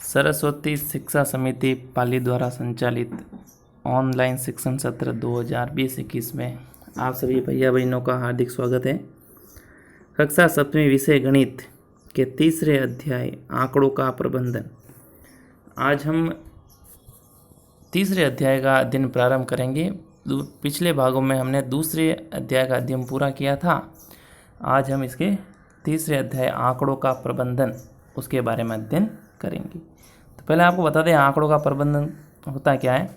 सरस्वती शिक्षा समिति पाली द्वारा संचालित ऑनलाइन शिक्षण सत्र 2020-21 में आप सभी भैया बहनों का हार्दिक स्वागत है। कक्षा 7वीं विषय गणित के तीसरे अध्याय आंकड़ों का प्रबंधन। आज हम तीसरे अध्याय का अध्ययन प्रारंभ करेंगे। पिछले भागों में हमने दूसरे अध्याय का अध्ययन पूरा किया था। आज हम इसके तीसरे अध्याय आंकड़ों का प्रबंधन उसके बारे में अध्ययन करेंगे। तो पहले आपको बता दें आंकड़ों का प्रबंधन होता क्या है।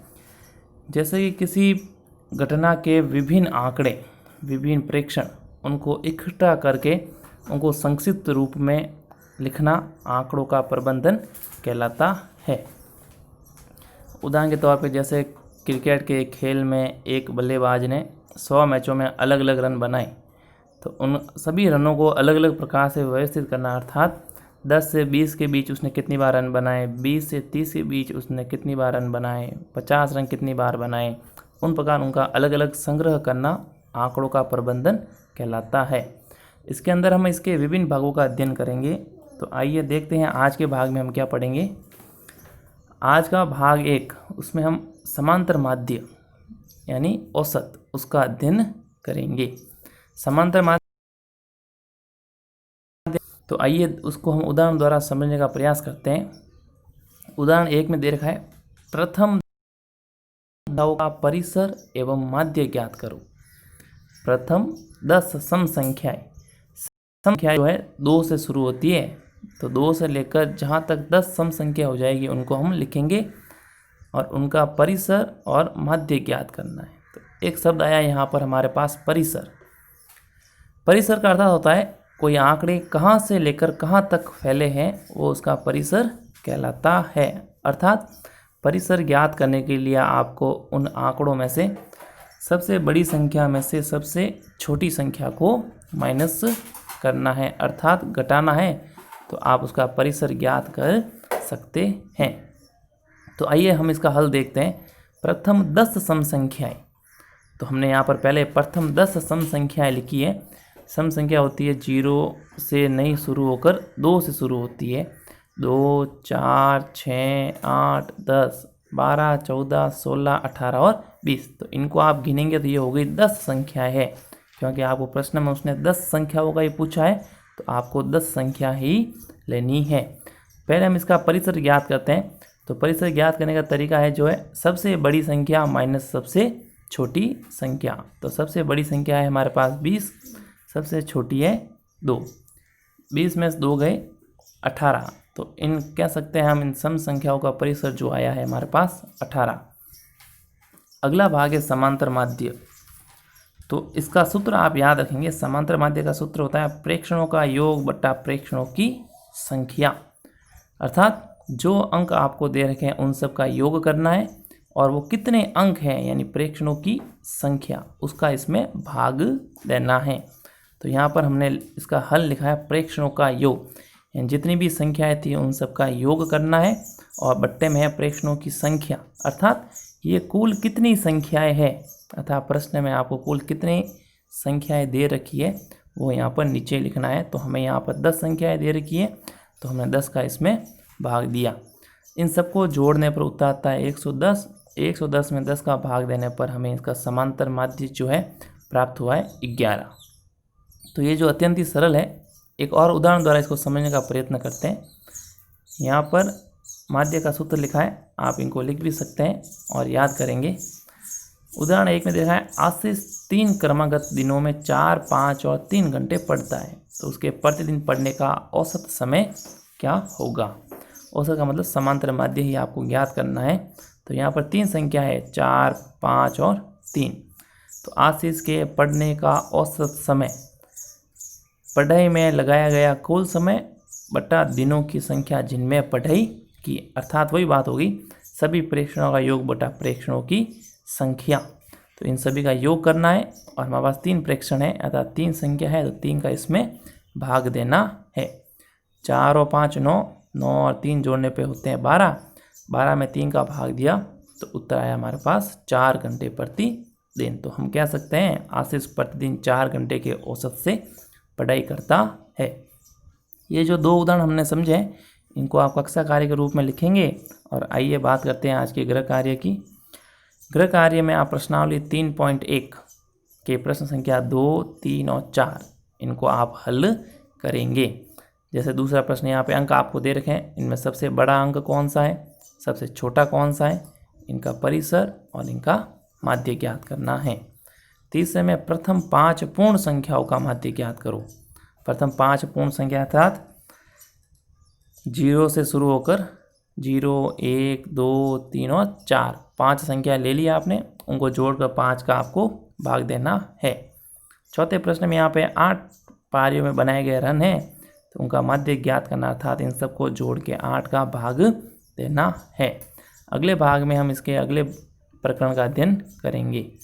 जैसे कि किसी घटना के विभिन्न आंकड़े, विभिन्न प्रेक्षण, उनको इकट्ठा करके उनको संक्षिप्त रूप में लिखना आंकड़ों का प्रबंधन कहलाता है। उदाहरण के तौर पे जैसे क्रिकेट के खेल में एक बल्लेबाज ने 100 मैचों में अलग अलग रन बनाए, तो उन सभी रनों को अलग अलग प्रकार से व्यवस्थित करना, अर्थात 10 से 20 के बीच उसने कितनी बार रन बनाए, 20 से 30 के बीच उसने कितनी बार रन बनाए, 50 रन कितनी बार बनाए, उन प्रकार उनका अलग अलग संग्रह करना आंकड़ों का प्रबंधन कहलाता है। इसके अंदर हम इसके विभिन्न भागों का अध्ययन करेंगे। तो आइए देखते हैं आज के भाग में हम क्या पढ़ेंगे। आज का भाग 1, उसमें हम समांतर माध्य यानी औसत उसका अध्ययन करेंगे। समांतर माध्य, तो आइए उसको हम उदाहरण द्वारा समझने का प्रयास करते हैं। उदाहरण 1 में दे रखा है, प्रथम दाव का परिसर एवं माध्य ज्ञात करो। प्रथम 10 सम संख्या जो है 2 से शुरू होती है, तो 2 से लेकर जहाँ तक 10 सम संख्या हो जाएगी उनको हम लिखेंगे और उनका परिसर और माध्य ज्ञात करना है। तो एक शब्द आया यहाँ पर हमारे पास, परिसर। परिसर का अर्थ होता है कोई आंकड़े कहाँ से लेकर कहाँ तक फैले हैं वो उसका परिसर कहलाता है। अर्थात परिसर ज्ञात करने के लिए आपको उन आंकड़ों में से सबसे बड़ी संख्या में से सबसे छोटी संख्या को माइनस करना है, अर्थात घटाना है, तो आप उसका परिसर ज्ञात कर सकते हैं। तो आइए हम इसका हल देखते हैं। प्रथम 10 सम संख्याएँ, तो हमने यहाँ पर पहले प्रथम 10 सम संख्याएँ लिखी है। सम संख्या होती है 0 से नहीं शुरू होकर 2 से शुरू होती है। 2, 4, 6, 8, 10, 12, 14, 16, 18 और 20। तो इनको आप गिनेंगे तो ये हो गई 10 संख्याएँ है। क्योंकि आपको प्रश्न में उसने 10 संख्याओं का ही पूछा है, तो आपको 10 संख्या ही लेनी है। पहले हम इसका परिसर ज्ञात करते हैं। तो परिसर ज्ञात करने का तरीका है जो है सबसे बड़ी संख्या माइनस सबसे छोटी संख्या। तो सबसे बड़ी संख्या है हमारे पास 20, सबसे छोटी है 2। 20 में से 2 गए 18, तो इन कह सकते हैं हम इन सम संख्याओं का परिसर जो आया है हमारे पास 18। अगला भाग है समांतर माध्य। तो इसका सूत्र आप याद रखेंगे। समांतर माध्य का सूत्र होता है प्रेक्षणों का योग बट्टा प्रेक्षणों की संख्या। अर्थात जो अंक आपको दे रखे हैं उन सब का योग करना है और वो कितने अंक हैं यानी प्रेक्षणों की संख्या, उसका इसमें भाग देना है। तो यहाँ पर हमने इसका हल लिखा है प्रेक्षणों का योग, यानी जितनी भी संख्याएं थी उन सब का योग करना है और बट्टे में है प्रेक्षणों की संख्या, अर्थात ये कुल कितनी संख्याएं हैं, अर्थात प्रश्न में आपको कुल कितनी संख्याएं दे रखी है वो यहाँ पर नीचे लिखना है। तो हमें यहाँ पर 10 संख्याएं दे रखी है, तो हमने 10 का इसमें भाग दिया। इन सबको जोड़ने पर उत्तर आता है 110। 110 में 10 का भाग देने पर हमें इसका समांतर माध्य जो है प्राप्त हुआ है 11। तो ये जो अत्यंत ही सरल है, एक और उदाहरण द्वारा इसको समझने का प्रयत्न करते हैं। यहाँ पर माध्य का सूत्र लिखा है, आप इनको लिख भी सकते हैं और याद करेंगे। उदाहरण 1 में देखा है, आशीष 3 क्रमागत दिनों में 4, 5 और 3 घंटे पढ़ता है, तो उसके प्रतिदिन पढ़ने का औसत समय क्या होगा। औसत का मतलब समांतर माध्य ही आपको ज्ञात करना है। तो यहाँ पर 3 संख्या है, 4, 5 और 3। तो आशीष के पढ़ने का औसत समय पढ़ाई में लगाया गया कुल समय बटा दिनों की संख्या जिनमें पढ़ाई की, अर्थात वही बात होगी सभी प्रेक्षणों का योग बटा प्रेक्षणों की संख्या। तो इन सभी का योग करना है और हमारे पास 3 प्रेक्षण है, अर्थात 3 संख्या है, तो 3 का इसमें भाग देना है। 4 और 5 9, 9 और 3 जोड़ने पे होते हैं 12। 12 में 3 का भाग दिया तो उत्तर आया हमारे पास 4 घंटे प्रतिदिन। तो हम कह सकते हैं आशीष प्रतिदिन 4 घंटे के औसत से पढ़ाई करता है। ये जो 2 उदाहरण हमने समझे, इनको आप कक्षा कार्य के रूप में लिखेंगे। और आइए बात करते हैं आज के गृह कार्य की। गृह कार्य में आप प्रश्नावली 3.1 के प्रश्न संख्या 2, 3 और 4 इनको आप हल करेंगे। जैसे दूसरा प्रश्न यहाँ पे अंक आपको दे रखे हैं, इनमें सबसे बड़ा अंक कौन सा है, सबसे छोटा कौन सा है, इनका परिसर और इनका माध्य ज्ञात करना है। तीसरे में प्रथम 5 पूर्ण संख्याओं का माध्य ज्ञात करो। प्रथम 5 पूर्ण संख्या अर्थात 0 से शुरू होकर 0, 1, 2, 3 और 4 5 संख्या ले ली आपने, उनको जोड़कर 5 का आपको भाग देना है। चौथे प्रश्न में यहाँ पे 8 पारियों में बनाए गए रन हैं, तो उनका माध्य ज्ञात करना अर्थात इन सबको जोड़ के 8 का भाग देना है। अगले भाग में हम इसके अगले प्रकरण का अध्ययन करेंगे।